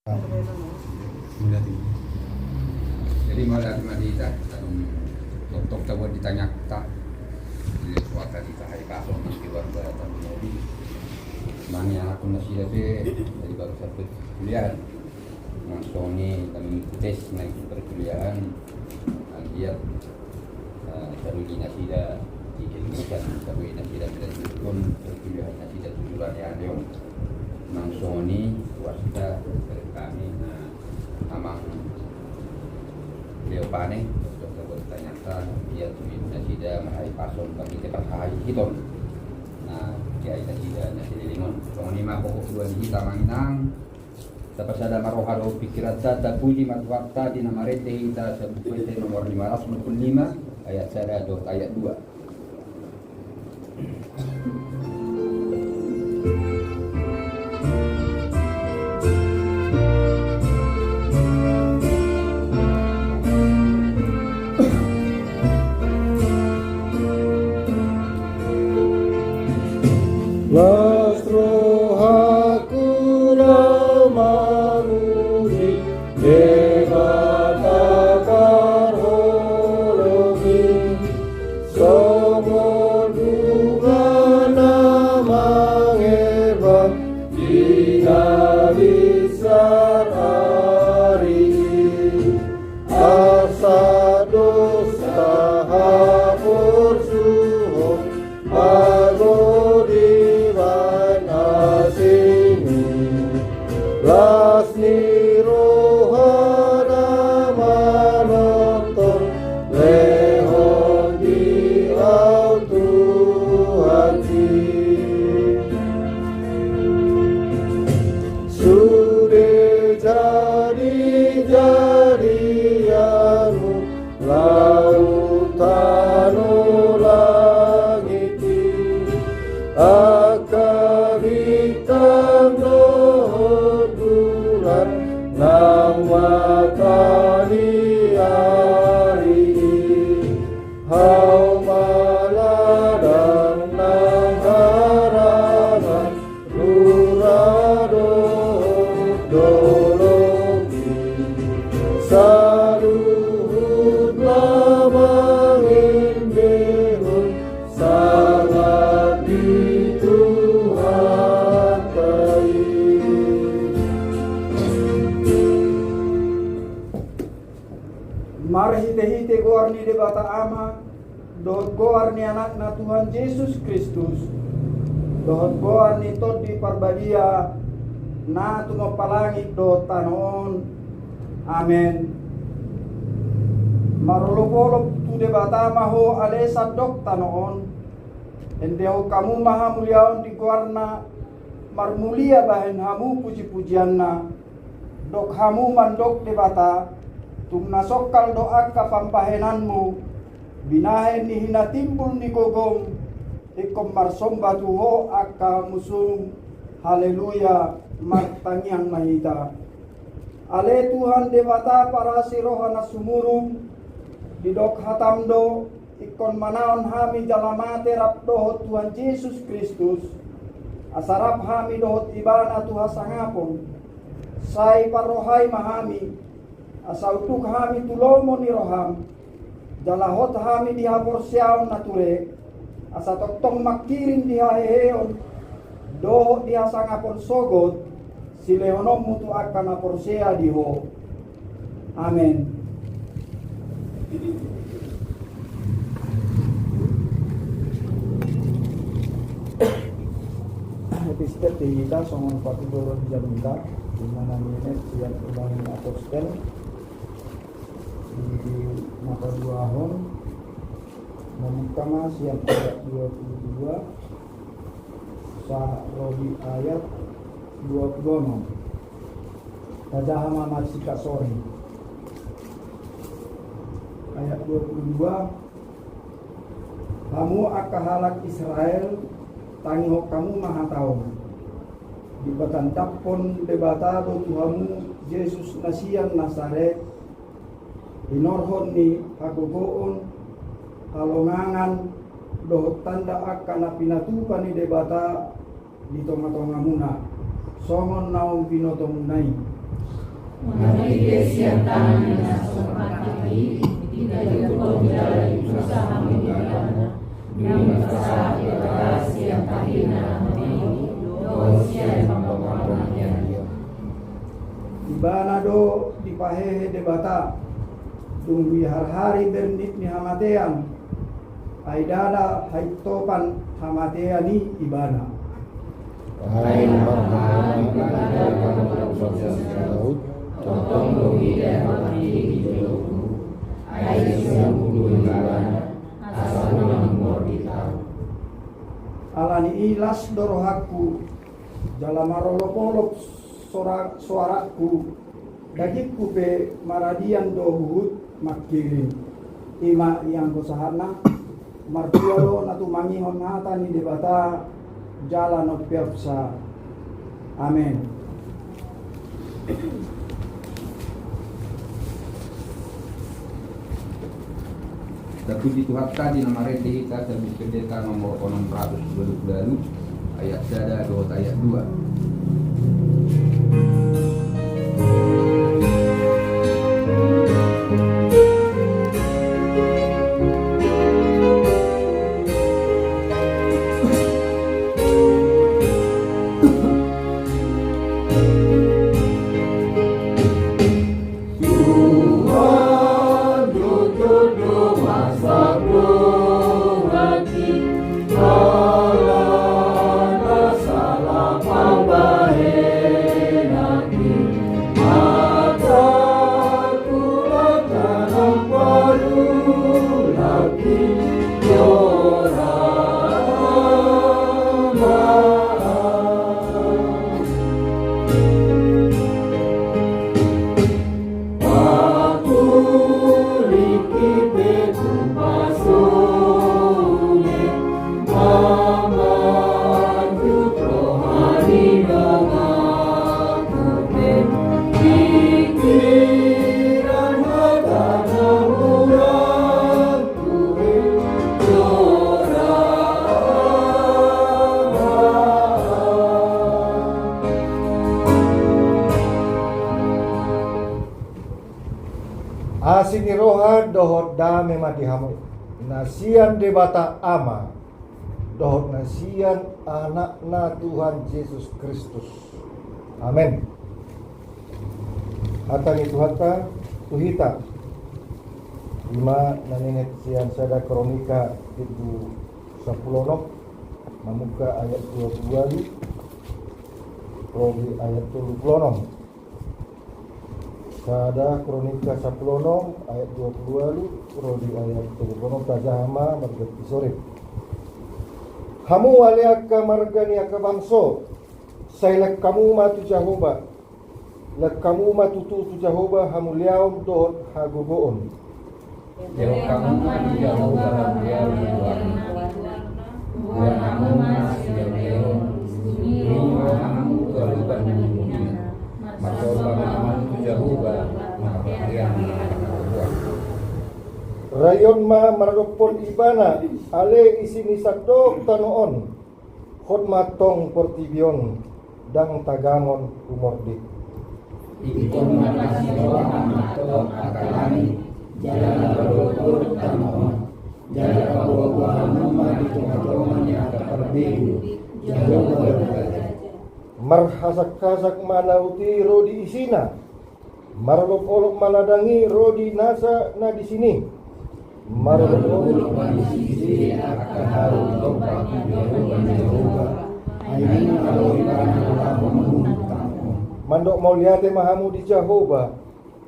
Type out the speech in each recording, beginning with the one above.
Jadi malah madita untuk tahu ditanya tak di suatu di hari kasus di luar beratan jadi mana aku nasi dari baru satu kuliah langsung ni kami tes naik perkuliahan dia baru di nasida di Indonesia baru nasida dan pun perkuliahan nasida tujuan yang ada langsung ni wasda kami amang beliau panen untuk bertanya-tanya dia tujuan nasida mahai pason kami tepat hari hitung nah dia nasida nasida lingon penglima pokok dua di tamanginang dapat sada maroharo pikiran tata puji matwakta di nama rete kita sebuah nomor 525 ayat 1 ayat 2. Marhite-hite goar ni debata ama dohot goar ni anak na Tuhan Yesus Kristus dohot goar ni tot di parbadia na tumapalangit dohot tanon amen. Marolop-olop tu debata ama ho ale sadok tanon ende ho kamu maha muliaon di goar na marmulia bahen hamu puji-pujian na dok hamu mandok debata tung nasokal doa kapampahenanmu binahen ni hinatimbul ni gogong ikom marsomba tuho akka musung haleluya martangyang mahita ale Tuhan debata para sirohana sumurum didok hatamdo ikon manaon hami jalamate rap dohot Tuhan Yesus Kristus asarap hami dohot ibana tuha sangapon sai parohai mahami asautuk hami tulomo ni roham jalahot hami dihapor siaon nature asa toktong makirin dihaheon doho diha sangapon sogot sileonom mutu akan apor sea diho amen. Episode kita songon 42 jam kita di mana minit siap ulangan apostel di mata dua hon memukama siap ayat 22 sah rohi ayat 26 Raja Hama Matsika sore ayat 22 kamu akahalak Israel tangihok kamu maha tahu di batantapon debatado Tuhamu Yesus Nasian Nasaret inorhon ni hagogoon halongangan dohot tanda akan pinatupan ni debata di tonga-tonga muna songon naong pinotomunay Mari siang tangan na sumapati, tidak cukup dari usaha menggana, namun kasih atas yang tahina mati, dosia yang membangunnya dia. Ibana do dipahehe debata, dungwi hari bernit ni hamatean, aidala haitopan hamateani ibana. Hai Bapa, ibadah kamu proses laut, totong dohi dan mati di jolokku, air siang bulu ibana, asal namur di tahu. Alani ilas dorohaku, jalamarolopolop suaraku, dagikku pe maradian dohut makirin, ima yang kosahana, martialo natu mangihon hata ni debata, jalan opiapsa. Amen. Tapi di Tuhan tadi nama rendi kita dan pendeta nomor 620 lalu ayat dada ayat 2. Asini roha dohot dame mati hamu nasian debata ama dohot nasian anakna Tuhan Yesus Kristus. Amin. Atang itu hatta tuhita lima naninget sian sada kronika itu 10 mamuka ayat 22 progi ayat 26. Sada kronika 10 ayat 22 prodi ayat 26 tajahama marga sore. Hamu waliaka margani aka bangso. Sailak kamu matu Jehovah. Lak kamu matu tu Jehovah hamu liaum dohot hagogoon. Jauh kamu mati Jehovah liau di warna, buat kamu masih jauh ini kamu keluar dari dunia. Maka kamu Jehovah maka yang Rayon ma maradopon ibana ale isini sadok tanoon hot matong pertibion dang tagamon umordik. ikon makasih orang atau akalani jalan berdoa tanoon jalan bawa nama di tengah-tengah yang terperbiru jauh berbeda. Marhasak-hasak malauti rodi isina marlop-olop maladangi rodi nasa na di sini marlop-olop sisi akan harus tobat Jehovah ini kalau ibadah menguntang mandok mauliate mahamu di Jehovah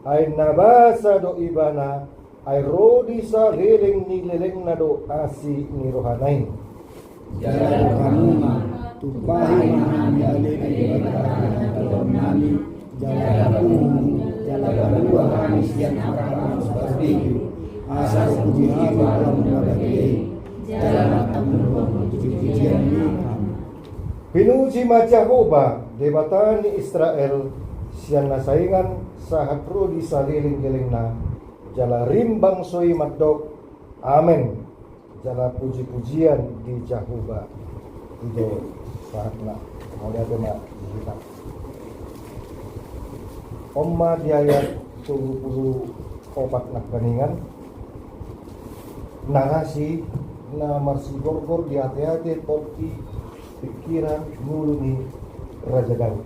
ay nabasa do ibana ay rodi sa leleng ni leleng na do asi ni rohanain jalan kamu tumpahi nami alih ibadah nami jalan umum jalan kedua kami siang akan seperti asal puji Allah membagi jalan kamu puji-pujian kami. Pinuji ma Jehovah debatan ni Israel sian nasaingan sahat rodi sa leleng na jala rimbang soi madok amen jala puji-pujian di Jehovah itu saatna mau lihat ma kita Omma di ayat 74 nak peningan narasi na marsi gorgor di hati-hati tolki pikiran nuluni Raja Daud.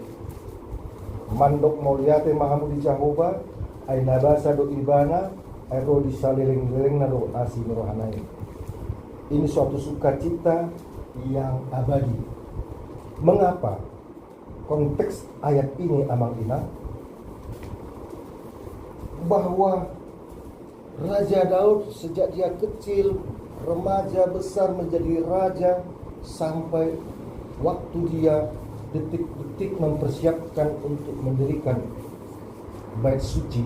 Mandok moliate mahamu di Jehovah ay nabasa do ibana ay ro di saliling-liling na do asi rohanai. Ini suatu sukacita yang abadi. Mengapa konteks ayat ini amang ina? Bahwa Raja Daud sejak dia kecil, remaja, besar menjadi raja, sampai waktu dia detik-detik mempersiapkan untuk mendirikan bait suci,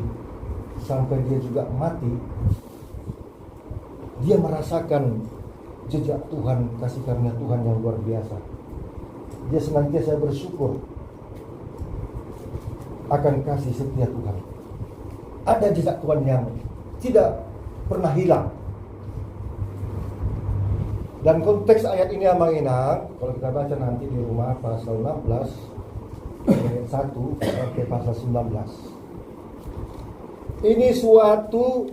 sampai dia juga mati, dia merasakan jejak Tuhan, kasih karunia Tuhan yang luar biasa. Dia senantiasa bersyukur akan kasih setia Tuhan. Ada jejak Tuhan yang tidak pernah hilang. Dan konteks ayat ini amang inang, kalau kita baca nanti di rumah pasal 16 ayat 1 sampai pasal 19. Ini suatu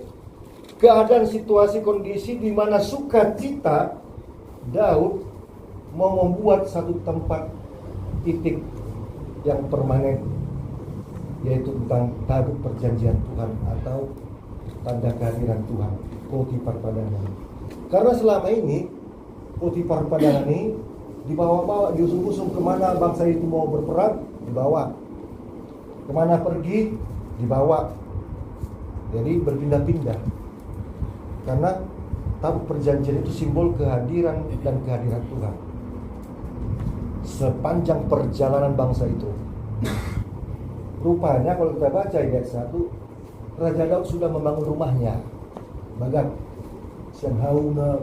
keadaan situasi kondisi di mana sukacita Daud mau membuat satu tempat titik yang permanen, yaitu tentang tabut perjanjian Tuhan atau tanda kehadiran Tuhan, Potifar Padangan. Karena selama ini Potifar Padangan ini dibawa-bawa, diusung-usung kemana bangsa itu mau berperang, dibawa. Kemana pergi, dibawa. Jadi berpindah-pindah. Karena tabut perjanjian itu simbol kehadiran dan kehadiran Tuhan sepanjang perjalanan bangsa itu. Rupanya kalau kita baca ayat 1, Raja Daud sudah membangun rumahnya. Bagat siang hauna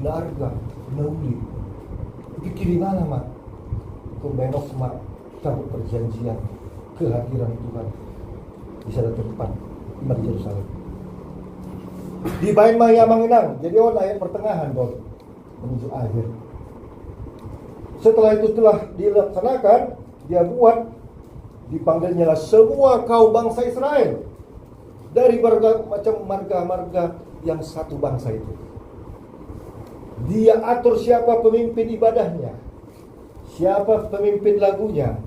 na arga na uli. Pikir mana mak? Kumbenok mak tabut perjanjian kehadiran Tuhan di satu tempat di Yerusalem. Di bain maya manginang. Jadi ayat pertengahan bos menuju akhir. Setelah itu telah dilaksanakan, dia buat, dipanggilnya lah semua kaum bangsa Israel dari berbagai macam marga-marga yang satu bangsa itu. Dia atur siapa pemimpin ibadahnya, siapa pemimpin lagunya,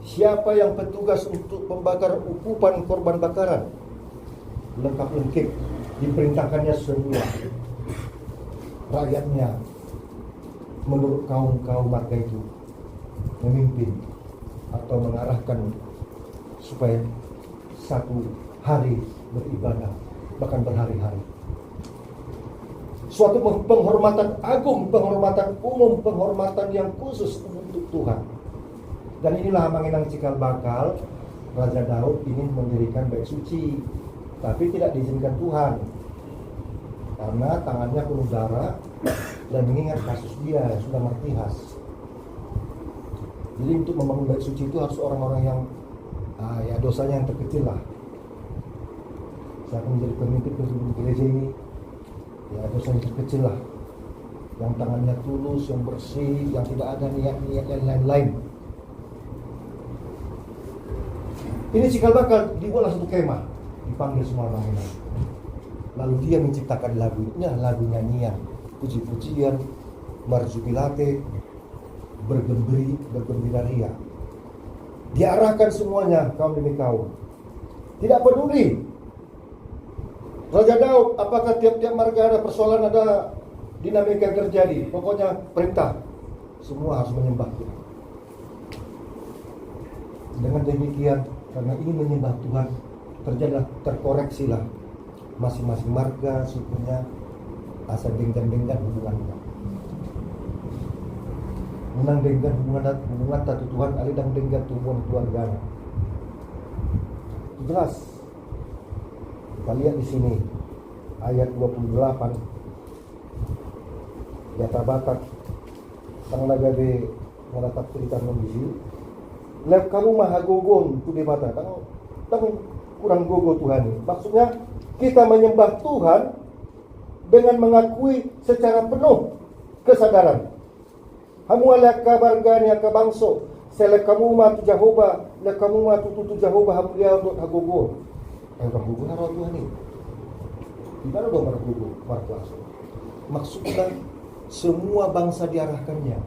siapa yang petugas untuk membakar ukupan korban bakaran. Lengkap-lengkap diperintahkannya semua rakyatnya menurut kaum-kaum marga itu memimpin atau mengarahkan supaya satu hari beribadah, bahkan berhari-hari. Suatu penghormatan agung, penghormatan umum, penghormatan yang khusus untuk Tuhan. Dan inilah manginang cikal bakal Raja Daud ingin mendirikan bait suci, tapi tidak diizinkan Tuhan karena tangannya penuh darah dan mengingat kasus dia sudah martihas. Jadi untuk membangun bait suci itu harus orang-orang yang ya dosanya yang terkecil lah. Saya akan menjadi pemimpin gereja ini, ya dosanya terkecil lah, yang tangannya tulus, yang bersih, yang tidak ada niat-niat yang lain-lain. Ini cikal bakal dibuatlah satu kemah, dipanggil semua orang-orang. Lalu dia menciptakan lagunya, lagu nyanyian, puji-pujian, marjubilate, bergembira ria. Diarahkan semuanya kaum demi kaum. Tidak peduli Raja Daud, apakah tiap-tiap marga ada persoalan, ada dinamika yang terjadi. Pokoknya perintah, semua harus menyembah Tuhan. Dengan demikian, karena ini menyembah Tuhan, terjadilah, terkoreksilah masing-masing marga, sukunya, asal denggan-denggan hubungannya. Menang denggan hubungan tatu Tuhan, alidang denggan hubungan keluarga. Jelas. Kita lihat di sini ayat 28. Yata batak sang lagabe menatap cerita nombisi. Lep kamu maha gogon tu di mata. Kamu kurang gogo Tuhan. Maksudnya kita menyembah Tuhan dengan mengakui secara penuh kesadaran. Hamu ala kabargani ka bangso Sele kamu matu Jehovah, le kamu matu tutu Jehovah hamulia untuk hagogo. Hagogo haro Tuhan ini. Di mana dong hagogo? Markuas. Maksudnya semua bangsa diarahkannya.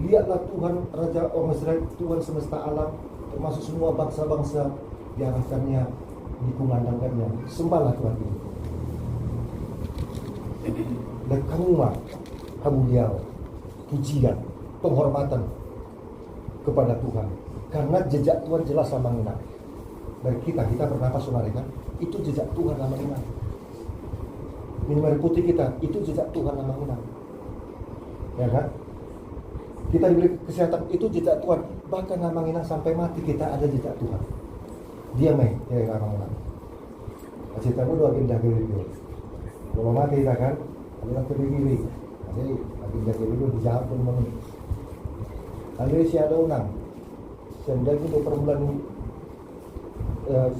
Lihatlah Tuhan Raja orang Israel, Tuhan semesta alam, termasuk semua bangsa-bangsa diarahkannya, dikumandangkannya. Sembahlah Tuhan ini. Dan kamu mah hamulia, pujian, penghormatan kepada Tuhan, karena jejak Tuhan jelas sama kita. Dari kita bernapas saudara kan, itu jejak Tuhan sama kita. Minum air putih kita, itu jejak Tuhan sama kita. Ya kan? Kita diberi kesehatan, itu jejak Tuhan. Bahkan nama kita sampai mati kita ada jejak Tuhan. Dia main, ya nama kita. Masih tahu doa pindah ke video. Kalau mati kita kan, ada ke kiri. Jadi pindah ke video dijawab pun menit. Ada si ada unang, siang daging do perbulan,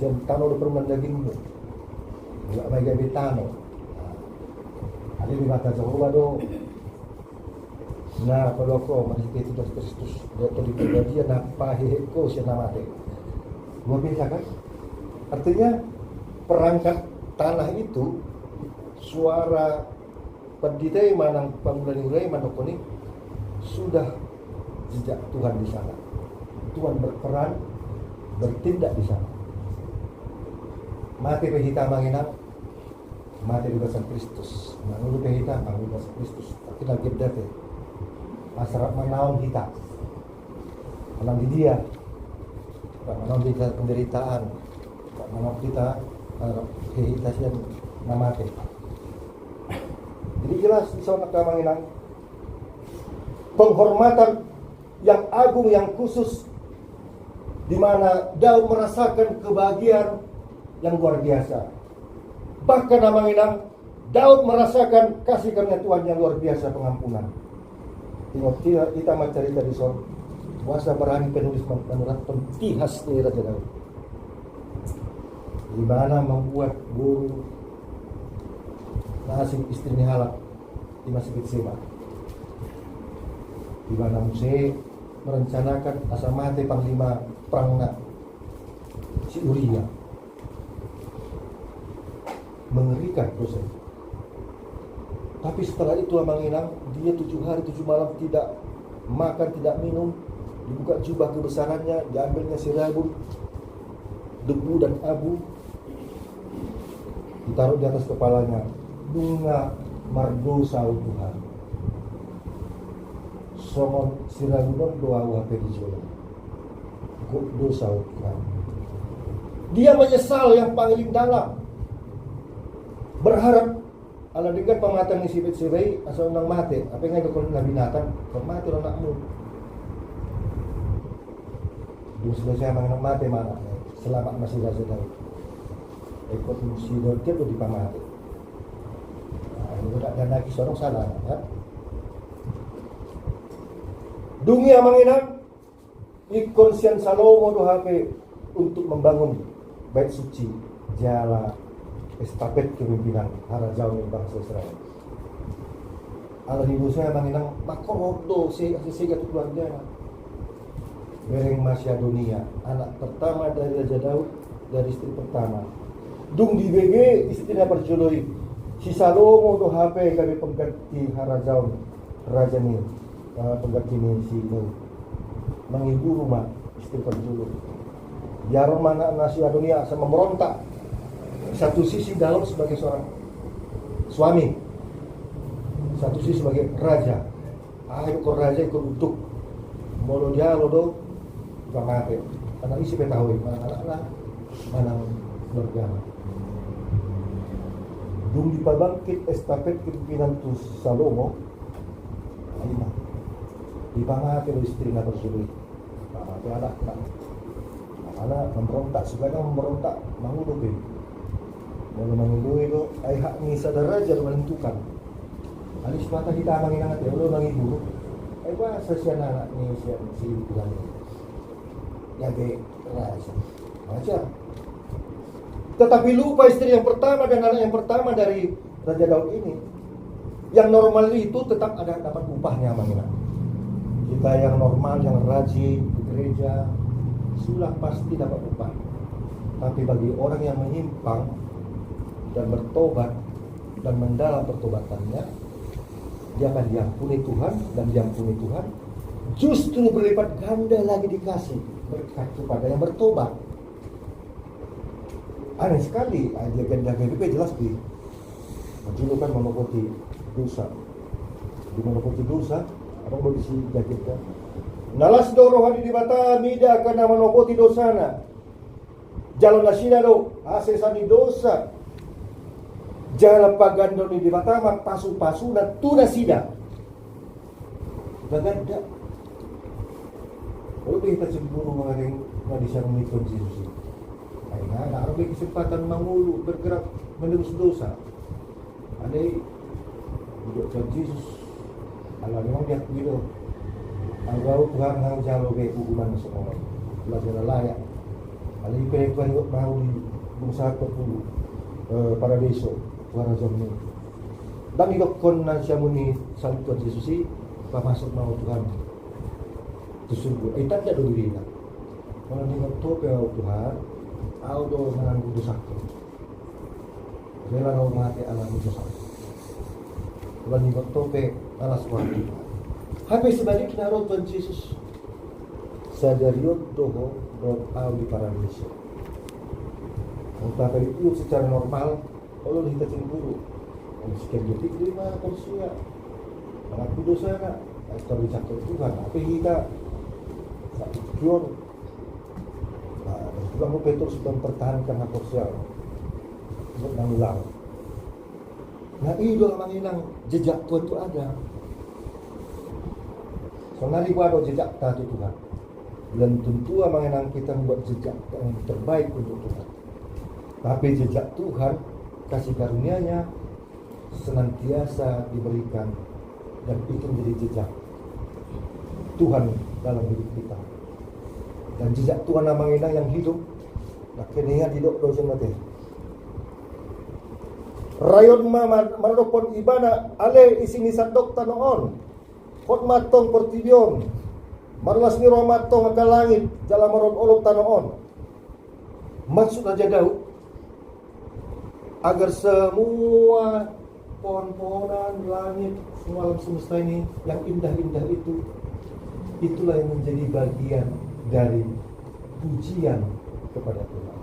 siang tanah do perbulan daging do, nggak mai gabi tanah. Ada di mata Jehovah do. Nah, kalau kau masih tidak Kristus, atau di pribadi na paheko siya namate. Luar biasa kan? Artinya perangkat tanah itu suara pendidikan manang pangulani manokoni sudah jejak Tuhan di sana. Tuhan berperan, bertindak di sana. Mati pehita manginang, mati di bahasa Kristus. Manulu pehita, manulu bahasa Kristus. Tapi lagi date, masyarakat menaung kita, menang di dia, menang kita penderitaan, menang kita kehitasian namate. Jadi jelas di sana manginang penghormatan yang agung, yang khusus, di mana Daud merasakan kebahagiaan yang luar biasa. Bahkan namanya Daud merasakan kasih karunia Tuhan yang luar biasa, pengampunan. Tengok kita mencerita di sana, kuasa berani penulis menurut pentihas dari Raja Daud. Di mana membuat guru nasib istrinya halak di Masjid Seba. Di mana Musa merencanakan asal mati panglima perangnya si Uria. Mengerikan proses. Tapi setelah itu Amanginang, dia 7 hari 7 malam tidak makan, tidak minum, dibuka jubah kebesarannya, diambilnya sirabun, debu dan abu, ditaruh di atas kepalanya. Bunga mardosa Tuhan. Somon siragunon doa wape di jola. Dosa Tuhan. Dia menyesal yang paling dalam. Berharap ala dengan pematan ni sibit sibai asal nang mati. Apa yang ada kalau binatang, kalau mati anakmu. Dulu sudah saya mengenang mati mana? Selamat masih Raja Daud. Ikut musibah dia tu dipamati. Nah, tidak ada lagi seorang salah, kan? Dungi amanginang ikon sian Salomo do HP untuk membangun bait suci jala estafet kepemimpinan Harajau bangsa Israel. Ala di saya amanginang makorodo sega keluarga. Bereng Masyadonia, anak pertama dari Raja Daud, dari istri pertama. Dung di BG istrinya perjoloi. Si Salomo do HP kami pengganti Harajau raja ni. Pengganti si Daud menghibur rumah istri perjulu. Biar mana nasi dunia sama merontak. Satu sisi Daud sebagai seorang suami, satu sisi sebagai raja. Ikut raja ikut untuk molo dia lodo bangate. Karena isi petahui mana anak mana keluarga. Dung dipabangkit estafet kepimpinan tu Salomo. Di pangati lo istri na bersulit, pangati anak memberontak, sebagai memberontak manguduk ini, mau manguduk itu, ay hak ni sadar raja menentukan. Alis mata kita manginangat ya, lo mangibu, ay ba sasian anak ni si Tuhan ini, yang ke raja, macam. Tetapi lupa istri yang pertama dan anak yang pertama dari Raja Daud ini, yang normal itu tetap ada dapat upahnya manginang. Kita yang normal, yang rajin ke gereja, sudah pasti dapat upah. Tapi bagi orang yang menyimpang dan bertobat dan mendalam pertobatannya, dia akan diampuni Tuhan, dan diampuni Tuhan justru berlipat ganda lagi dikasih berkat kepada yang bertobat. Aneh sekali, agenda GBP jelas di menjulukan monopoli dosa. Di monopoli dosa, apa boleh dijaga? Nalas do rohani di mata mida karena monopoli dosana. Jalan nasida do, asesani dosa. Jalan pagando ni di mata mak pasu-pasu dan tuna sida. Gaganda. Kalau kita cemburu mengenai ngadisang mikon Yesus. Karena ada kesempatan mengulu bergerak menerus dosa. Ada hidup Tuhan Yesus. Allah memang dia hidup. Anggau Tuhan hang jalo ke hukuman seorang. Belajar layak. Ada ipere Tuhan hidup mau di bangsa terpulu paradiso Tuhan Azam ini. Dan hidup kon nasyamuni sang Tuhan Yesus ini masuk mau Tuhan. Tersungguh. Tak ada diri nak. Kalau hidup tu ke Tuhan, au do menanggung dosa. Rela no mati alam dosa. Kalau hidup tu ke alas wali. Habis sebaliknya roh Tuhan Yesus sadariot doho au di paradiso. Untuk itu secara normal, kalau kita cemburu, sekian detik 5 porsi ya, aku dosa nak, atau dicatat Tuhan, tapi kita kion, juga mau Petrus sudah mempertahankan hak sosial untuk mengulang. Nah itu mengilang jejak Tuhan itu ada. Soalnya ada jejak tadi Tuhan. Dan tentu mengenang kita membuat jejak yang terbaik untuk Tuhan. Tapi jejak Tuhan, kasih karunia-Nya senantiasa diberikan, dan itu menjadi jejak Tuhan dalam hidup kita. Dan jejak Tuhan mengenang yang hidup, akhirnya hidup dosa mati. Rayon maropon ibana ale isini sandok tanoon. Kot matong pertibion. Marlas ni romatong ke langit dalam maron olok tanoon. Maksud aja Daud agar semua pohon-pohonan langit semua alam semesta ini yang indah-indah itu, itulah yang menjadi bagian dari pujian kepada Tuhan.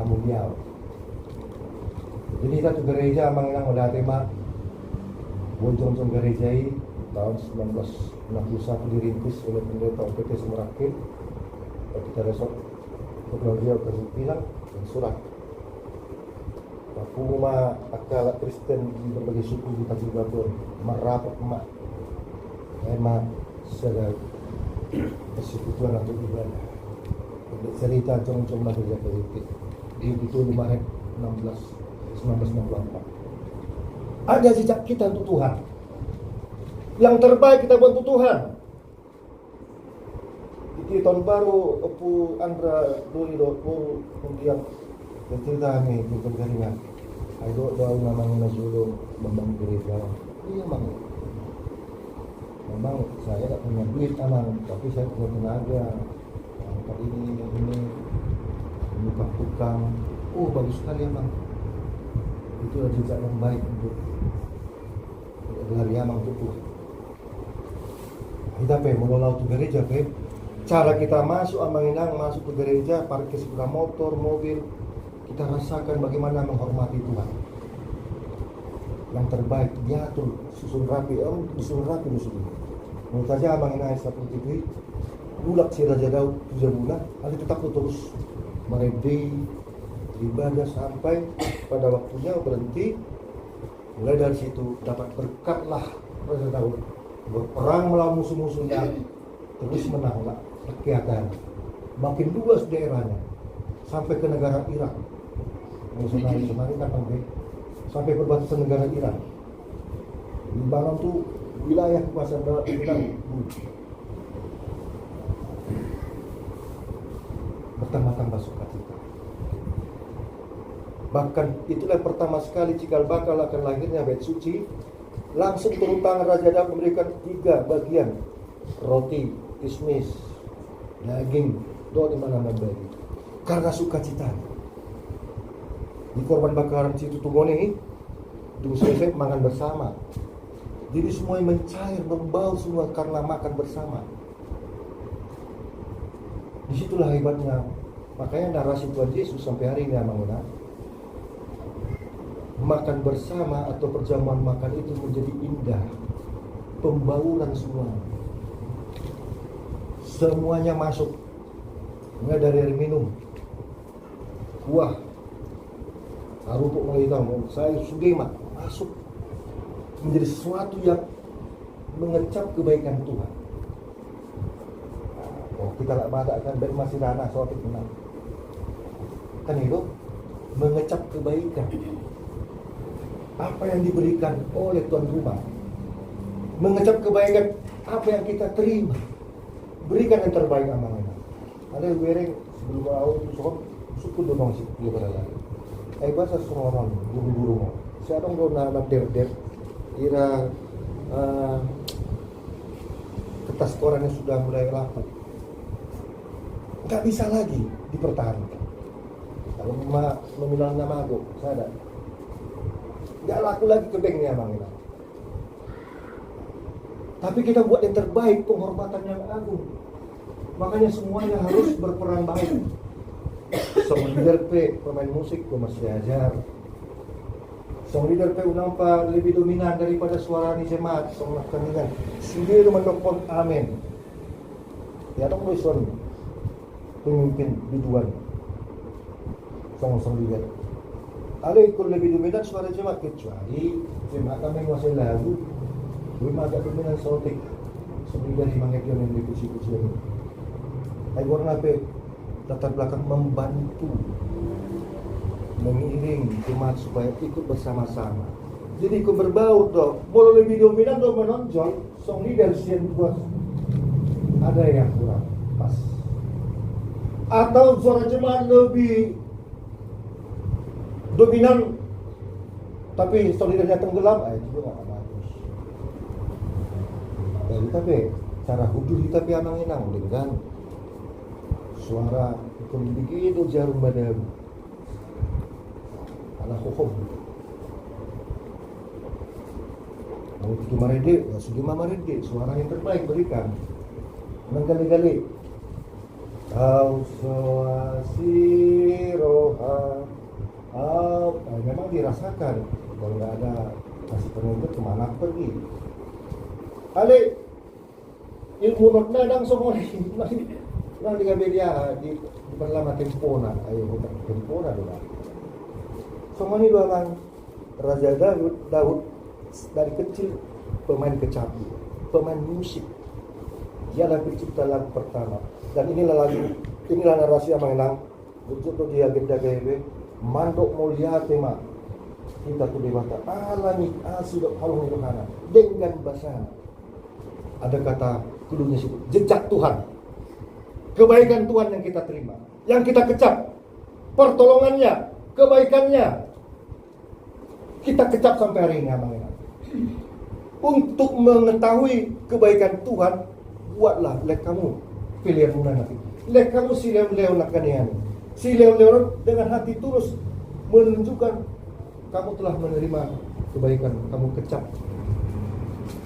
Amuliau. Jadi kita ke gereja mengenang pada tema Boncong gereja ini tahun 1961 dirintis oleh pendeta UPT Semerakin. Kita besok bergereja ke bilang dan surat. Puma akal Kristen di berbagai suku di Tanjung Batur merapat emak emak sedang persekutuan untuk ibadah. Untuk cerita concong gereja politik di 7 Maret 1964. Ada jejak kita untuk Tuhan. Yang terbaik kita buat untuk Tuhan. Di tahun baru Apu Andra Duli Doku kemudian cerita nih di penjaringan. Ayo doa namanya Nazulu membangun gereja. Iya memang saya tak punya duit amang, tapi saya punya tenaga. Angkat ini buka tukang. Oh bagus sekali amang. Itu adalah jejak yang baik untuk lari amang untuk Tuhan. Kita mengelola gereja, cara kita masuk Amanginang, masuk ke gereja, parkir sepeda motor, mobil, kita rasakan bagaimana menghormati Tuhan. Yang terbaik diatur, susun rapi di sini. Menurut saja Amanginang seperti itu, bulak si Raja Daud 7 bulan, ada tetap terus meredai ibadah sampai pada waktunya berhenti. Mulai dari situ dapat berkatlah Raja Daud berperang melawan musuh-musuhnya, terus menanglah rakyatnya, makin luas daerahnya sampai ke negara Irak. Kemarin kan sampai perbatasan negara Irak. Libanon tuh wilayah kekuasaan Irak. Bertambah-tambah sukacita. Bahkan itulah pertama sekali cikal bakal akan lahirnya bait suci. Langsung turun tangan Raja Daud memberikan 3 bagian roti, kismis, daging, doa di mana memberi karena sukacita. Di korban bakaran situ Tugone itu selesai makan bersama. Jadi semuanya mencair, membau semua karena makan bersama. Disitulah hebatnya. Makanya narasi Tuhan Yesus sampai hari ini Amanguna, makan bersama atau perjamuan makan itu menjadi indah, pembauran semua. Semuanya masuk, mulai dari air minum, kuah, arupuk melita, sayur sugema, masuk menjadi sesuatu yang mengecap kebaikan Tuhan. Oh, kita tak baca kan dari masih rana suatu kenal. Kan itu mengecap kebaikan. Apa yang diberikan oleh tuan rumah, mengecap kebaikan apa yang kita terima, berikan yang terbaik amanah. Ada bereng sebelum awal itu suku dorong sih dia berada. Bahasa Sororon guru-guru. Saya dong dona der kira kertas koran yang sudah mulai laku, nggak bisa lagi dipertahankan. Kalau meminang nama aku, saya ada. Nggak laku lagi ke banknya Bang Ina. Tapi kita buat yang terbaik, penghormatan yang agung. Makanya semuanya harus berperan baik. Song leader P, pemain musik, gue masih ajar. Song leader P unampa lebih dominan daripada suara ni jemaat. Song nakandingan sendiri mendokong amin. Ya dong Luison, pemimpin biduan. Song leader. Ada ikut lebih dominan suara jemaat kecuali jemaat kami menguasai lagu, belum agak dominan sautik. Seperti dari mangekion yang dipuji-puji ini. Ayo warna apa? Latar belakang membantu, mengiring jemaat supaya ikut bersama-sama. Jadi ikut berbaur toh. Boleh lebih dominan atau menonjol, song leader sian buat ada yang kurang pas. Atau suara jemaat lebih dominan tapi solidarnya tenggelam, itu juga nggak bagus. Jadi tapi cara hudur kita pianang inang dengan suara ikut begitu jarum badan anak hukum. Mau tiga marede, ya sudah marede, suara yang terbaik berikan. Menggali-gali. Kau suasiroha. Memang dirasakan kalau nggak ada kasih penuntut kemana pergi. Ale ilmu notna dang semua nah di media di berlama tempona, ayo bukan tempona dulu. Semua ini doang Raja Daud dari kecil pemain kecapi, pemain musik. Dia adalah pencipta lagu pertama. Dan inilah narasi yang mengenang untuk dia agenda GW. Mandok mulia tema kita tu dewata alami asudok halung Yohana dengan bahasa ada kata kudunya sebut jejak Tuhan, kebaikan Tuhan yang kita terima, yang kita kecap, pertolongannya, kebaikannya kita kecap sampai hari ini abang. Untuk mengetahui kebaikan Tuhan, buatlah lek kamu pilihan mudah nanti, lek kamu silem-leo nakanian. Si Leon dengan hati tulus menunjukkan kamu telah menerima kebaikan, kamu kecap,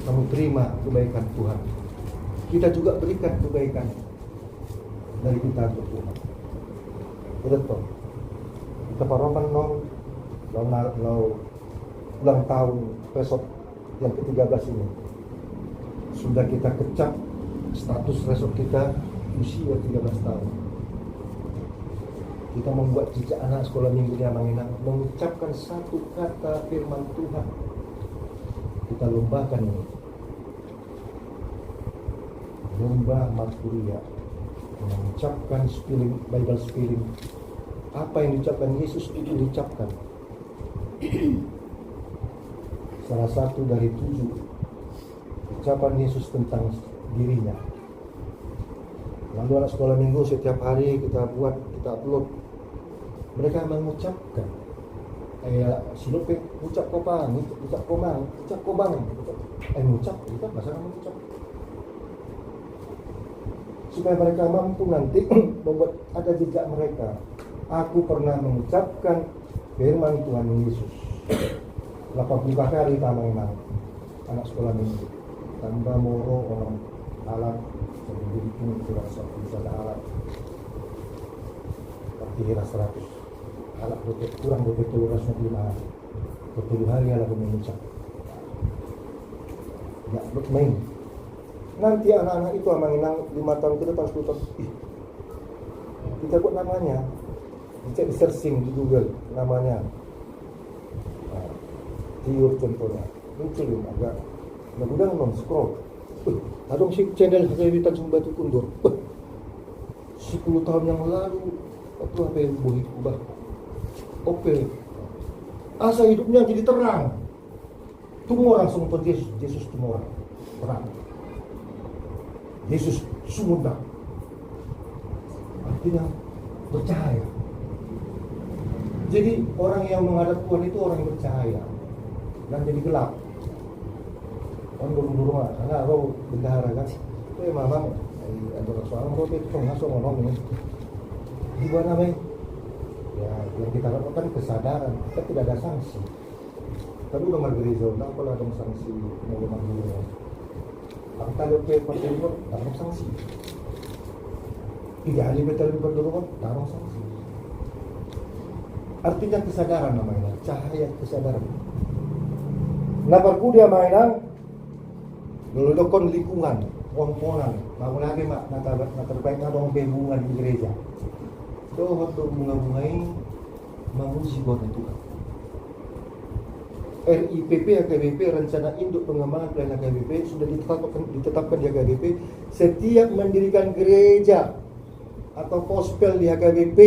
kamu terima kebaikan Tuhan. Kita juga berikan kebaikan dari kita untuk Tuhan. Betul. Kita parokan lo ulang tahun resort yang ke-13 ini. Sudah kita kecap status resort kita usia 13 tahun. Kita membuat jejak anak sekolah minggunya mengenang mengucapkan satu kata firman Tuhan. Kita lombakan ini. Lomba Markuria mengucapkan Bible spelling. Apa yang diucapkan Yesus itu diucapkan. Salah satu dari 7 ucapan Yesus tentang dirinya. Lalu anak sekolah minggu setiap hari kita buat, kita upload. Mereka mengucapkan silope ucap kopang, ucap komang, ucap kobang, ucap kita bahasa mengucap. supaya mereka mampu nanti membuat ada jejak mereka. Aku pernah mengucapkan firman Tuhan Yesus 80 kali tamang anak sekolah minggu tambah moro orang alat jadi bikin kurang 1 alat kira 100 alat kurang 205 betul hari aku mengucap ya main nanti anak-anak itu mengenang 5 tahun ke depan 10 tahun kita buat namanya dicek di searching di Google namanya Tiur contohnya muncul yang agak mudah-mudahan non scroll ada si channel Hakibitan Sumba Tukundur 10 tahun yang lalu apa yang boleh ubah oke asa hidupnya jadi terang tumor langsung ke Yesus tumor terang Yesus sumunda artinya bercahaya. Jadi orang yang menghadap Tuhan itu orang yang bercahaya dan jadi gelap. Orang burung-burung lah, karena aku bendahara kan. Itu memang ada soal roti itu nggak ngomong ini. Di mana namanya? Ya, yang kita lakukan kesadaran, kita tidak ada sanksi. Tapi udah margerizal, tak kalau ada sanksi mau margerizal. Kita lihat ke partai itu, tak ada sanksi. 3 hari betul berdorong, tak ada sanksi. Artinya kesadaran namanya, cahaya kesadaran. Naparku dia mainan, lolokon lingkungan, komponan, bangun lagi mak, terbaik ada orang bunga di gereja. Doa bunga-bunga ini memuji Tuhan Tuhan. RIPP HKBP Rencana Induk Pengembangan Pelayanan HKBP sudah ditetapkan di HKBP setiap mendirikan gereja atau gospel di HKBP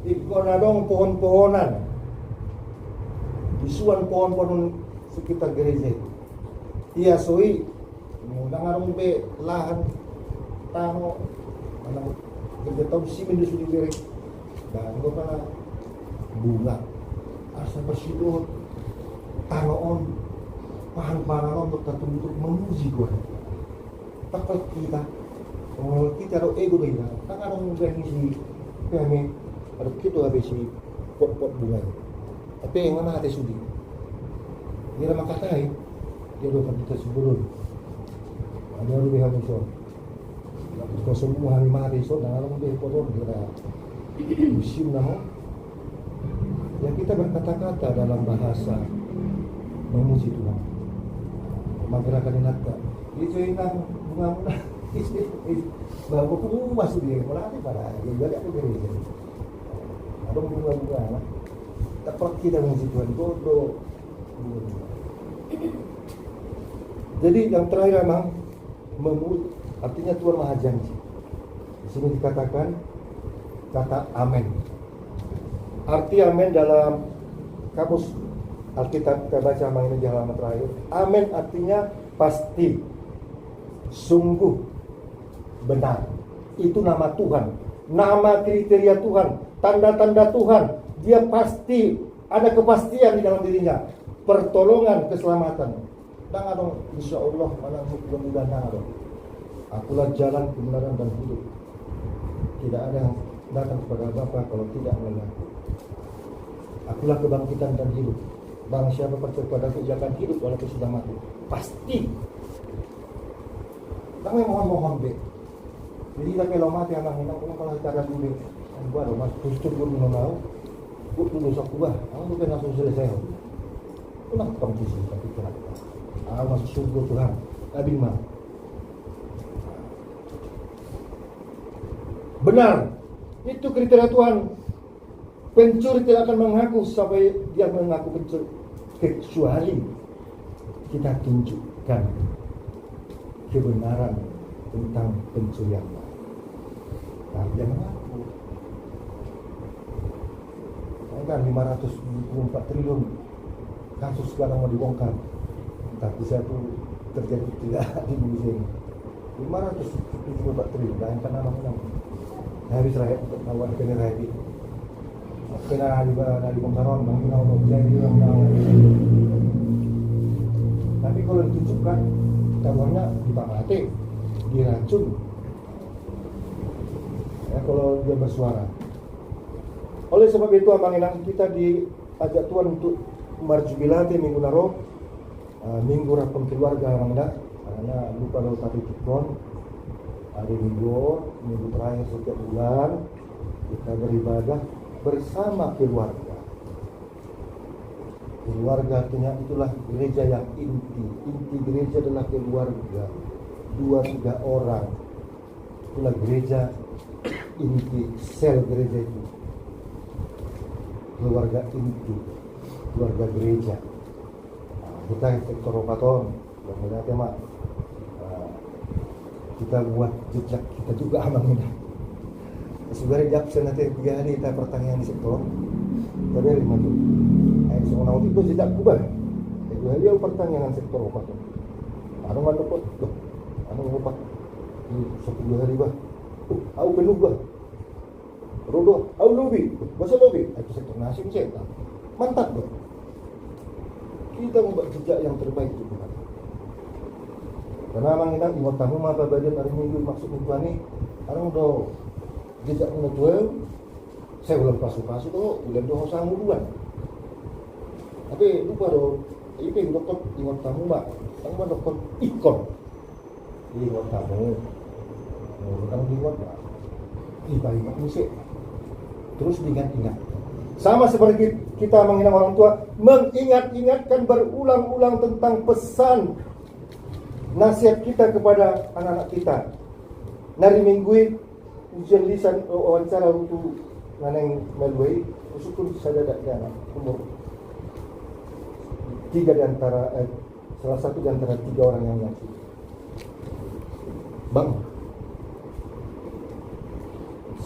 ikonadong pohon-pohonan isuan pohon-pohon sekitar gereja itu iya soi nangarong be lahan tano anak kerja tahun simen di sudi gerek dan gue bunga asa bersidot tanoon pahan-pahan untuk tertentu memuji gue takut kita ada ego deh ya tak ada yang si kami ada begitu habis si pot-pot bunga tapi yang mana hati sudi dia nama katai dia lupa kita sebelum ada lebih habis so kalau semua hari mati so dan kalau lebih kotor dia musim nama yang kita berkata-kata dalam bahasa memuji Tuhan magerakan inata itu yang bunga-bunga bahwa aku masuk dia melatih para juga aku dari ada bunga-bunga tapi kita memuji Tuhan bodoh. Jadi yang terakhir memang artinya Tuhan Maha Janji. Di sini dikatakan kata amin. Arti amin dalam kamus Alkitab kita baca ini di halaman terakhir. Amin artinya pasti, sungguh, benar. Itu nama Tuhan, nama kriteria Tuhan, tanda-tanda Tuhan. Dia pasti ada kepastian di dalam dirinya, pertolongan, keselamatan. Dan ada insya Allah mana mudah-mudahan ada. Akulah jalan kebenaran dan hidup. Tidak ada yang datang kepada Bapa kalau tidak melalui aku. Akulah kebangkitan dan hidup. Barang siapa percaya padaku ia akan hidup walaupun sudah mati. Pasti. Kami mohon be. Jadi kita kalau mati anak minang kalau cara dulu. Gua ada mas kustur gua mau. Gua dulu sakubah. Aku bukan langsung selesai. Pulang ke kompetisi tapi kenapa? Masuk surga Tuhan. Nabi mah. Benar. Itu kriteria Tuhan. Pencuri tidak akan mengaku sampai dia mengaku pencuri, kecuali kita tunjukkan kebenaran tentang pencurian. Nah, dia mengaku. Kan 574 triliun kasus sekarang mau dibongkar. Tapi saya tuh terjadi tidak di Indonesia ini. 574 triliun, bayangkan nama-nama. Habis rakyat untuk melawan kena rakyat itu. Kena dari bongkaron, mungkin mau jadi orang. Tapi kalau ditunjukkan, tawarnya dipamati, diracun, ya, kalau dia bersuara. Oleh sebab itu Abang Inang, kita diajak Tuhan untuk marjubilate minggu naro, minggu rapun keluarga Abang Inang, karena lupa lo tapi tikon hari minggu terakhir setiap bulan kita beribadah bersama keluarga. Keluarga artinya itulah gereja yang inti. Inti gereja adalah keluarga. 2-3 orang. Itulah gereja inti, sel gereja itu. Keluarga inti, keluarga gereja. Kita sektor Ropaton, yang mudah tema. Kita buat jejak kita juga Abang Inang. Sebenarnya jaksa nanti 3 hari kita pertanian di sektor. Tapi 5 tu. Seorang itu sejak kubah. Itu dia pertanyaan sektor apa tu. Anu mana pot tu. Anu apa? 10 hari bah. Au belu bah. Rodo, au lobi. Masa lobi? Itu sektor nasi cek. Mantap tu. Kita membuat jejak yang terbaik itu. Karena Abang Inang ingat tamu apa badan hari Minggu maksud minggu ni. Arang do jejak menjual. Saya belum pasu-pasu tu, bulan 2 sama bulan. Tapi lupa doh, ini dokter ingat tamu mak, tamu dokter ikon, ingat tamu, bukan ingat mak, ibadah musik, terus diingat-ingat. Sama seperti kita mengingat orang tua, mengingat-ingatkan berulang-ulang tentang pesan nasihat kita kepada anak-anak kita. Hari Minggu ujian lisan wawancara untuk Naneng Melway, usukur saya ada anak umur 3 di antara salah satu di antara 3 orang yang ngaji. Bang,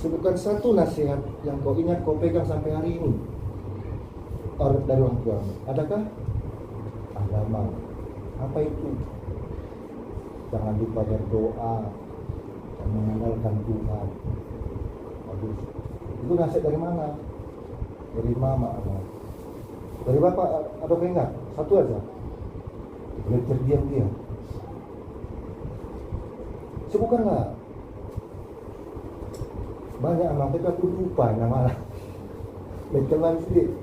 sebutkan satu nasihat yang kau ingat kau pegang sampai hari ini dari orang tua. Adakah? Ada bang. Apa itu? Jangan lupa berdoa dan mengandalkan Tuhan. Bagus. Itu nasihat dari mana? Dari mama abang. Dari bapak ada ingat? Satu aja. Belajar diam-diam. Sebutkanlah. Banyak anak tapi aku lupa nama. Betulan sedikit.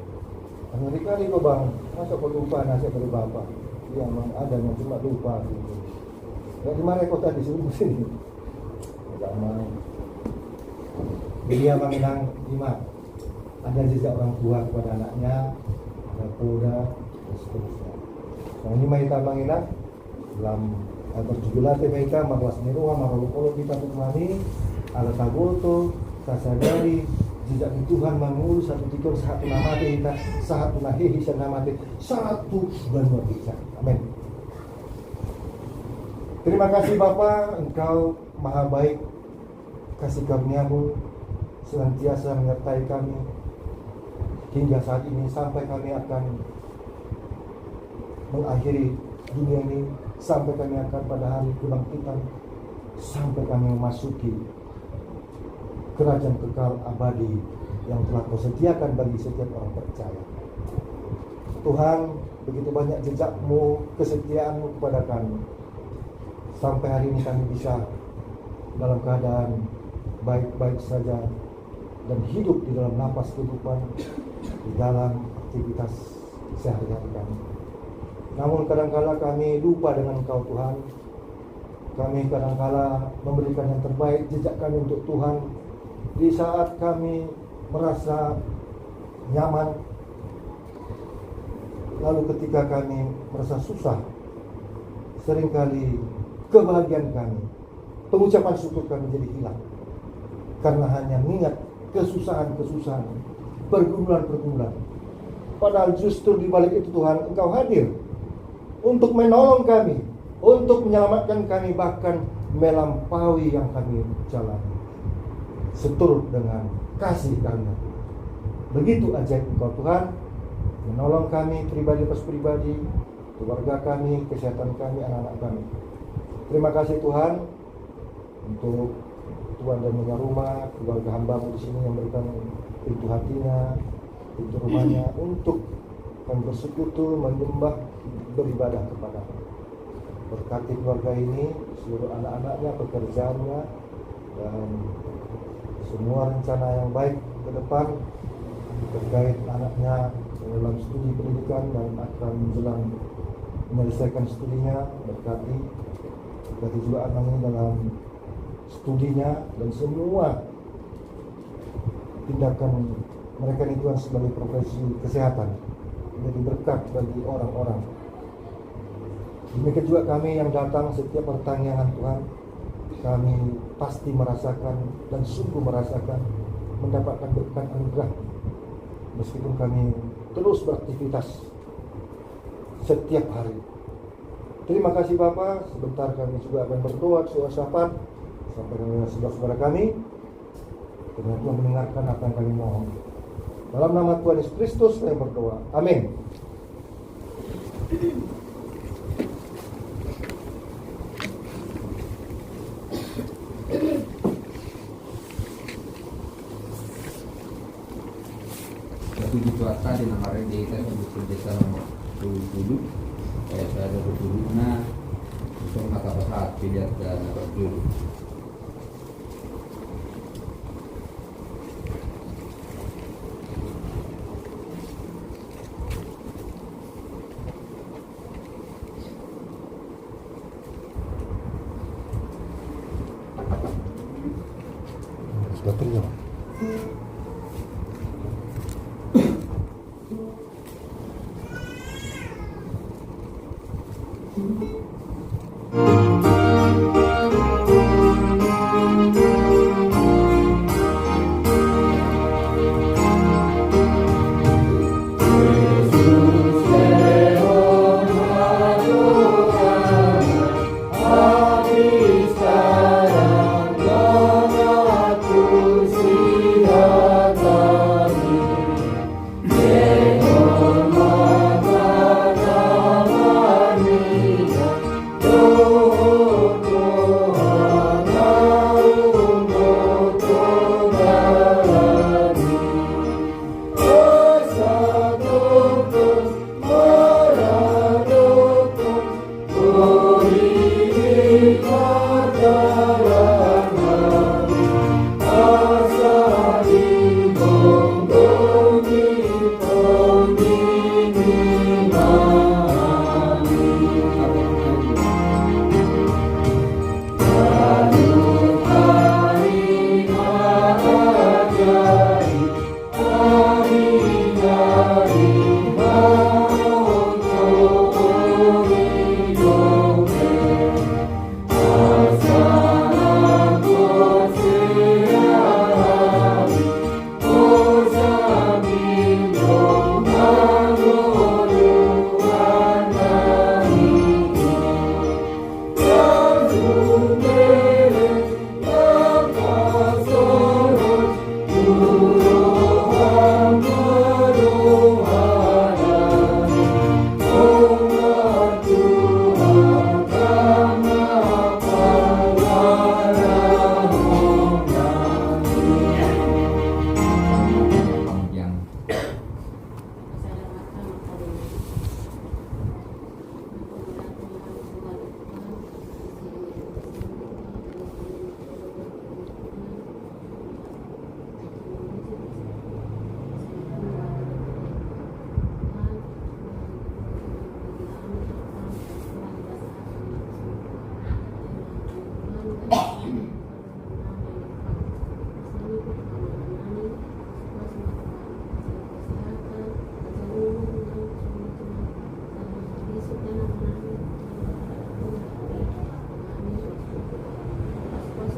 Amerika ni kau bang, masa kau lupa nasihat dari bapak? Dia memang ada yang cuma lupa. Dari mana kau tadi sebelum sini? Tidak main. Dia mengenang 5. Ada jejak orang tua kepada anaknya, ada poda, dan seterusnya. Nah, ini kita mengenang dalam berjubilate mereka marwas niruha marulukolo kita tukmani ala tagoto kasadari jejak Tuhan mengurus satu tikor satu namate kita satu nahehi sanamate satu banua kita. Amin. Terima kasih Bapa, Engkau maha baik, kasih karunia-Mu senantiasa menyertai kami hingga saat ini sampai kami akan mengakhiri dunia ini, sampai kami akan pada hari kebangkitan, sampai kami memasuki kerajaan kekal abadi yang telah Kau sediakan bagi setiap orang percaya. Tuhan, begitu banyak jejak-Mu, kesetiaan-Mu kepada kami. Sampai hari ini kami bisa dalam keadaan baik-baik saja dan hidup di dalam napas kehidupan, di dalam aktivitas sehari-hari kami. Namun kadang-kala kami lupa dengan Engkau Tuhan. Kami kadang-kala memberikan yang terbaik jejak kami untuk Tuhan di saat kami merasa nyaman. Lalu ketika kami merasa susah, seringkali kebahagiaan kami, pengucapan syukur kami jadi hilang. Karena hanya mengingat kesusahan-kesusahan, pergumulan-pergumulan. Padahal justru di balik itu Tuhan, Engkau hadir untuk menolong kami, untuk menyelamatkan kami, bahkan melampaui yang kami jalani, seturut dengan kasih Kamu. Begitu ajaib Engkau Tuhan, menolong kami pribadi pas pribadi, keluarga kami, kesehatan kami, anak-anak kami. Terima kasih Tuhan untuk Tuhan dan punya rumah, keluarga hamba-Mu di sini yang memberikan pintu hatinya, pintu rumahnya untuk bersekutu, menyembah, beribadah kepada-Mu. Berkati keluarga ini, seluruh anak-anaknya, pekerjaannya, dan semua rencana yang baik ke depan terkait anaknya dalam studi pendidikan dan akan menjelang menyelesaikan studinya. Berkati juga anak ini dalam studinya dan semua tindakan mereka ini Tuhan sebagai profesi kesehatan menjadi berkat bagi orang-orang. Demikian juga kami yang datang setiap pertanyaan Tuhan, kami pasti merasakan dan sungguh merasakan mendapatkan berkat anugerah meskipun kami terus beraktivitas setiap hari. Terima kasih Bapak. Sebentar kami juga akan berdoa doa syafaat sampai dengan saudara-saudara kami. Kiranya Tuhan mendengarkan apa yang kami mohon. Dalam nama Tuhan Yesus Kristus kami berdoa. Amin. Tapi di cuaca di nama desa untuk desa nomor 7 saya ada berturutnya untuk kata pesat pilihan dan berdulu. Sudah terjawab.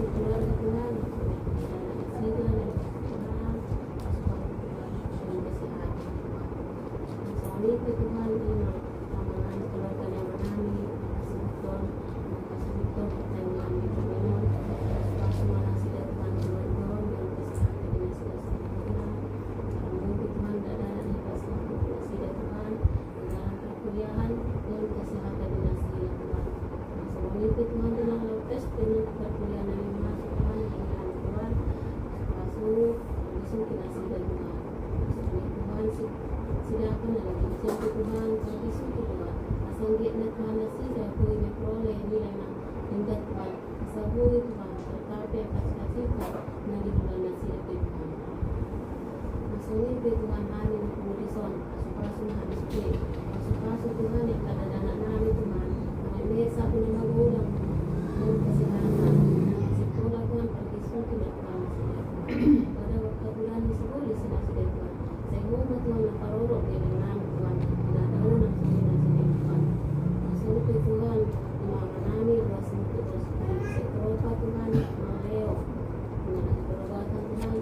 Tuhan, Tuhan, siapa cita-cita na di bulan na sila Tuhan. Masunod Tuhan kami ng pumulison, pasupaso na habis pe, pasupaso Tuhan yang kadang-kadang namin Tuhan, ang mesa ko na magulang, ng kasilanan, ng sekolah Tuhan, pag-isun kinatuan sila. Pada waktu bulan ni siguli sila sila Tuhan. Sa iyong Tuhan na parorok, yan ang namin Tuhan, pinadaw ng sila sila Tuhan. Masunod Tuhan, umaga namin, ruas mo Tuhan, sa tropa Tuhan, mga leo, mga nagbarabatan Tuhan,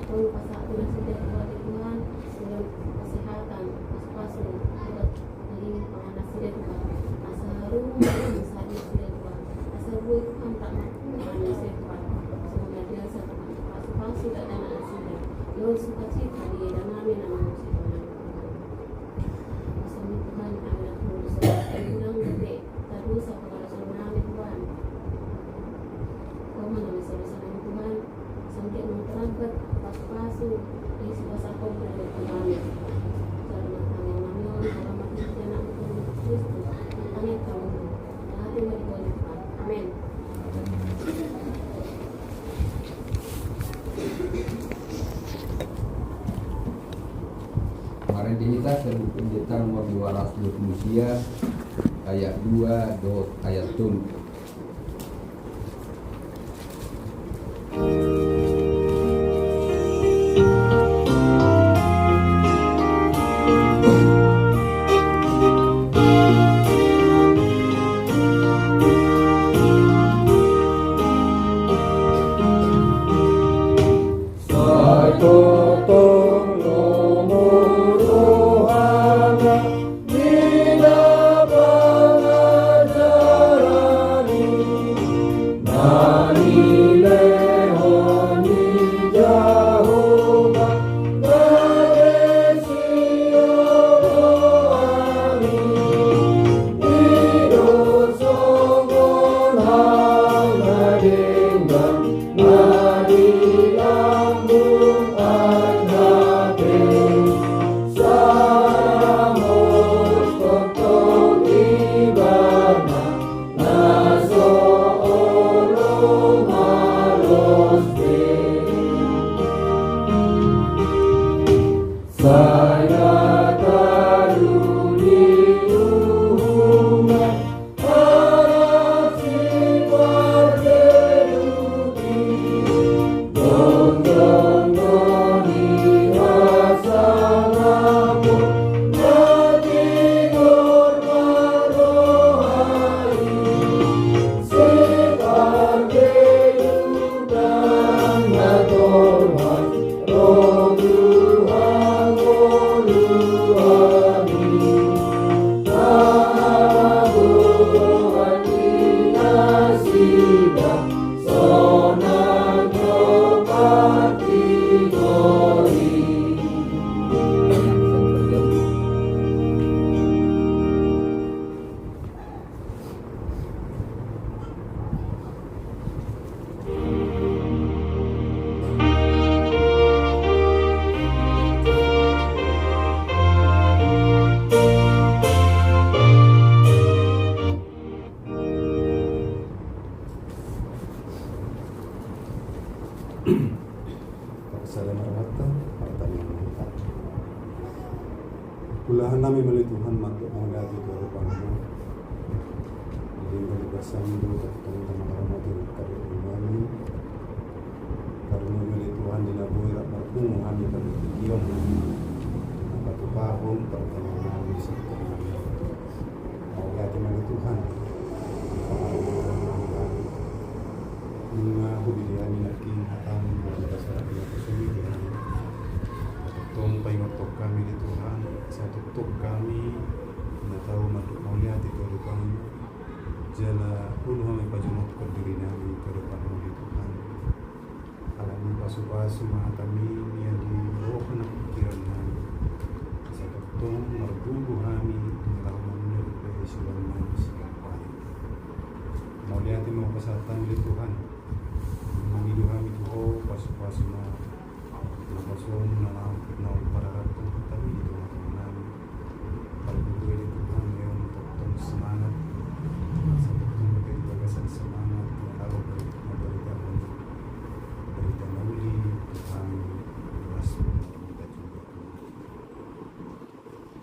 kung pasado na sila Tuhan, silang kesehatan, pas-paso, buat naging panganas sila Tuhan. Asa rumah sabi sila Tuhan. Asa buhay Tuhan, tak makuha sila Tuhan. Semoga biasa Tuhan, paso-paso tak na sila. Yung sukacita, diyan namin ang mga si Tuhan. Masunod Tuhan, ang natulog sa ulang gabi, talo sa pagkarasan namin Tuhan. Kung man ang isa-isa namin Tuhan, sangkit ng terabat, pas-paso, ay sibasakog na rin namin. Salamat kami ang namin, salamat kita na ang Tuhan ng Kristo, ang tangit ka mo. Lahat yung malikuan ng Tuhan. Amen. Kemarin kita sebut pendeta nomor 220 ayat 2 dot ayat 1. Kulahan namin muli Tuhan magkakangati ko rin Panginoon. Hindi mo libasan mo at itong namaramotin at karoon namin. Karoon muli Tuhan dinabuhi at marpungo kami kami iyong napatupahon pagtanong namin sa kanya. Magkakati muli Tuhan. Mga hubilihan ni Naking hatamin mo ang kasarap niya kusumihan. Itong paingotok kami ni Tuhan. Sa tutok kami na tahu maduk maulihat itu depan jala puluh kami pajunut ke diri nabi ke depan oleh Tuhan. Alamin pasu-pasu maha kami yang di roh anak pikiran kami. Sa tutok mergugu kami melahu menurut sudah manusia baik. Maulihat mau kesehatan oleh Tuhan. Memilu kami tuh pasu-pasu na pasun na para ratong kami itu. Pagbubuhay ni Tuhan ngayon untuk semangat sa pagbubuhay gagasan semangat na araw ko mabalikan mo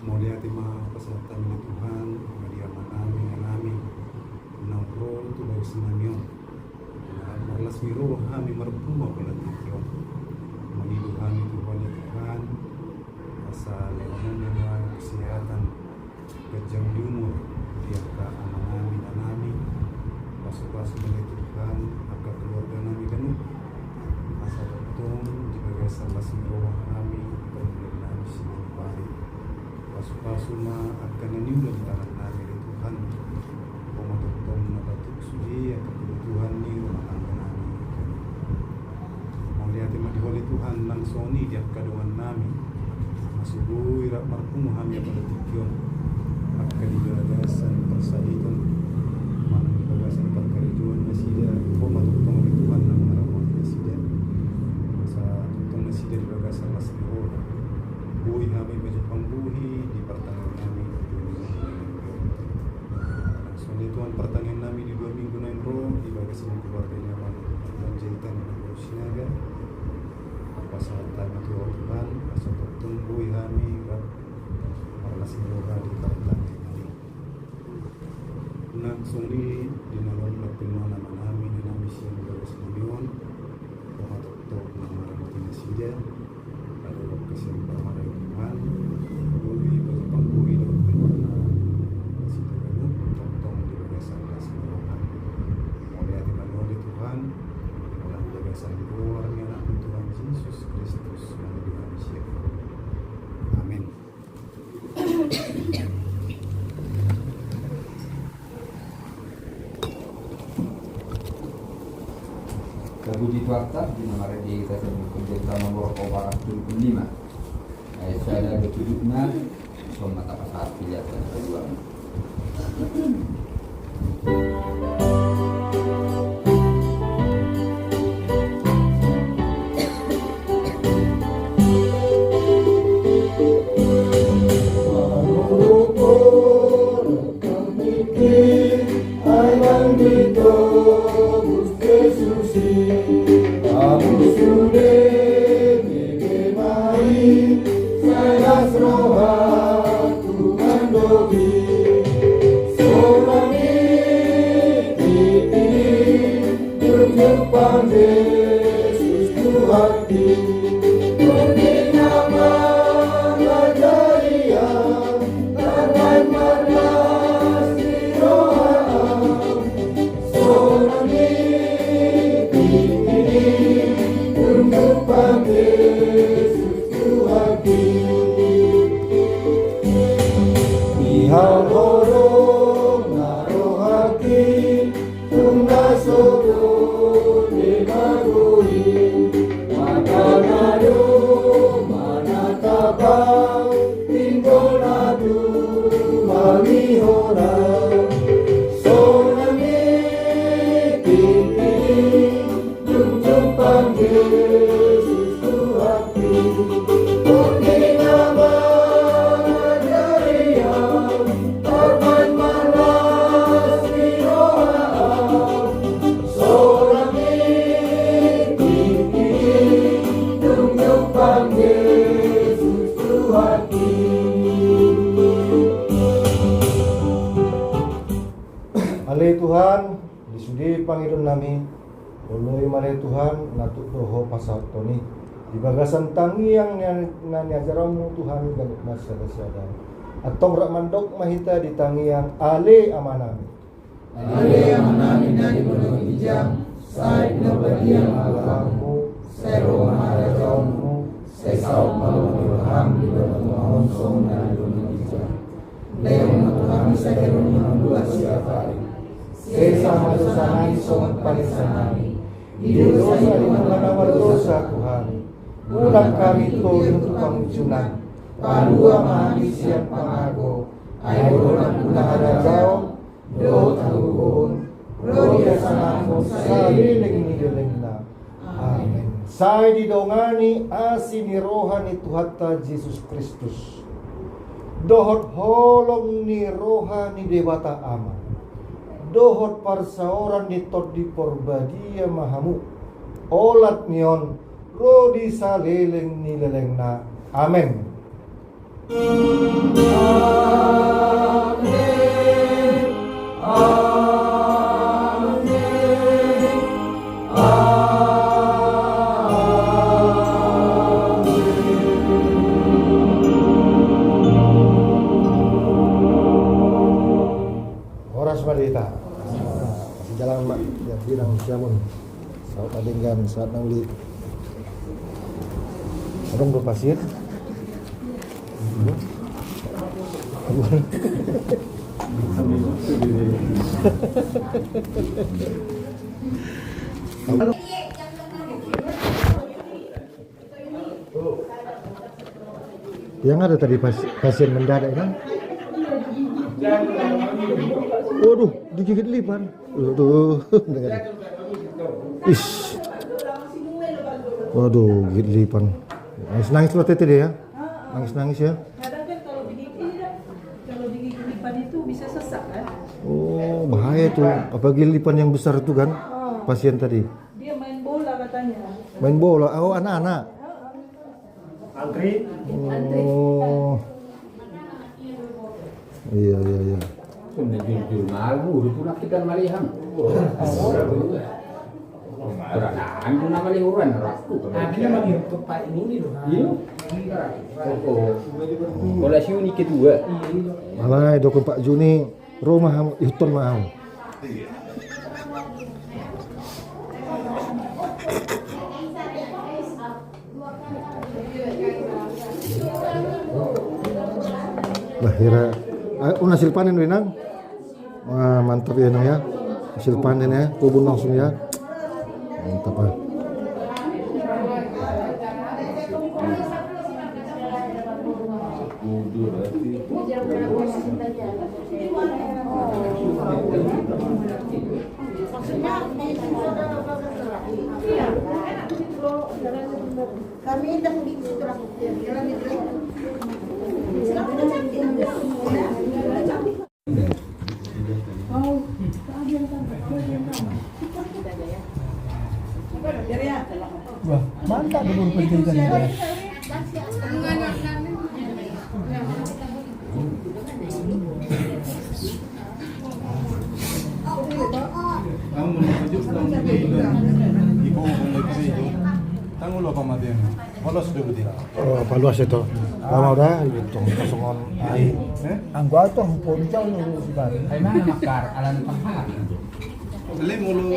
Mulia tema peserta ini Tuhan, media manami, nampro tu baru senamion. Marlas miro kami merpuma pelatikyo. Manidu kami Tuhan ya Tuhan, asal leonan kesehatan, kejam di umur, dia ka anami, pasu-pasu dari Tuhan, agak keluarga kami penuh. Asal betul jika gasa masih miro kami, berbulan kami sini balik. Pasu-pasu ma akan naniulan tangan kami dari Tuhan. Pemotongan nabatuk suci atau kebutuhan ni rumah tangga kami. Mau lihat tema diholi Tuhan langsung ni dia kadungan kami. Masubu irak marpung kami pada tikyon. Akan digagasan persaitan. Mana digagasan perkarijuan nasida. Pemotongan oleh Tuhan nang marawan nasida. Masa tutong nasida digagasan masiro. Buhi kami berjepang buhi di pertengahan kami langsung Tuhan pertengahan kami di 2 minggu naik roh di bagi semua keluarganya dan jahitan dan berusinaga apa saat tanya Tuhan asal bertumbuh kami para semoga di pertengahan kami langsung di dalam pertemuan nama kami dan kami siang bagi semua untuk nama Ramadhan Sida ada kesempatan pada Tuhan, bui berjepang bui dengan berwarna masih tergabung, tong-tong di bagasan semua. Oleh hati oleh Tuhan, dalam bagasan keluarnya anak Tuhan Yesus Kristus melalui manusia. Amin. Lagu di Tuakta di nomor dia kita sebut kerja nomor 405. Saya ada betuduknya somat apa saat pilihan kedua. Alai Tuhan, disudi pangidon nami, uloi malai Tuhan, natuk doho pasal toni. Di bagasan tangi yang nanya jaramu Tuhan ganit masa kesadaran. Atong rak mandok mahita di tangi yang ale amanami. Ale amanami nani bodoh hijam, said nobadiam alamu, sero maharajamu, sesau malu ilham di bodoh mohon song nani bodoh hijam. Leon Tuhan sekerun menunggu siapa sesama dosa nani somat palisanami. Di dosa di mana dosa Tuhan. Ulang kami to untuk pangjunan. Padua mahani siap pangago. Ayo ulang ada jauh. Do taluhun. Rodia sanamo saliling ni delengna. Amin. Saya didongani asini rohani Tuhatta Yesus Kristus. Dohot holong ni rohani Dewata Ama. Dohot parsaoran di tot di porbadia mahamu. Olat nion rodi saleleng ni lelengna. Amin. Siapun. Saat adinggan saat nauli. Orang berpasir. Yang ada tadi pasien mendadak kan? Waduh, digigit lipan. Tuh, dengar. Ish. Waduh, gigit lipan. Nangis waktu itu dia ya? Nangis ya? Kadang kan kalau digigit lipan itu bisa sesak kan? Oh, bahaya tuh. Apalagi lipan yang besar itu kan? Pasien tadi. Dia main bola katanya. Main bola. Oh, anak-anak. Antri. Oh. Iya. Sudah jujur malu, udah punak kita malihan. Beranaan guna malihuran raku. Akhirnya makin tepat ini loh. Iya. Bola siu ni kedua. Malah 24 Juni rumah Hilton mau. Lahirnya hasil panen Winang. Wah, mantap ya Nang ya. Hasil panen ya, kebun langsung ya. Mantap ah. Kami dah begitu terus jalan itu. Wah, mantap dulu pendidikan ini. Kamu menuju ibu mulai ke situ. Tanggung lo pamatian. Bolos dulu dia. Oh, paluas itu. Lama udah hitung kosongan air. Anggo tuh puncak lu sih. Ay mana makar alam panghalang. Beli mulu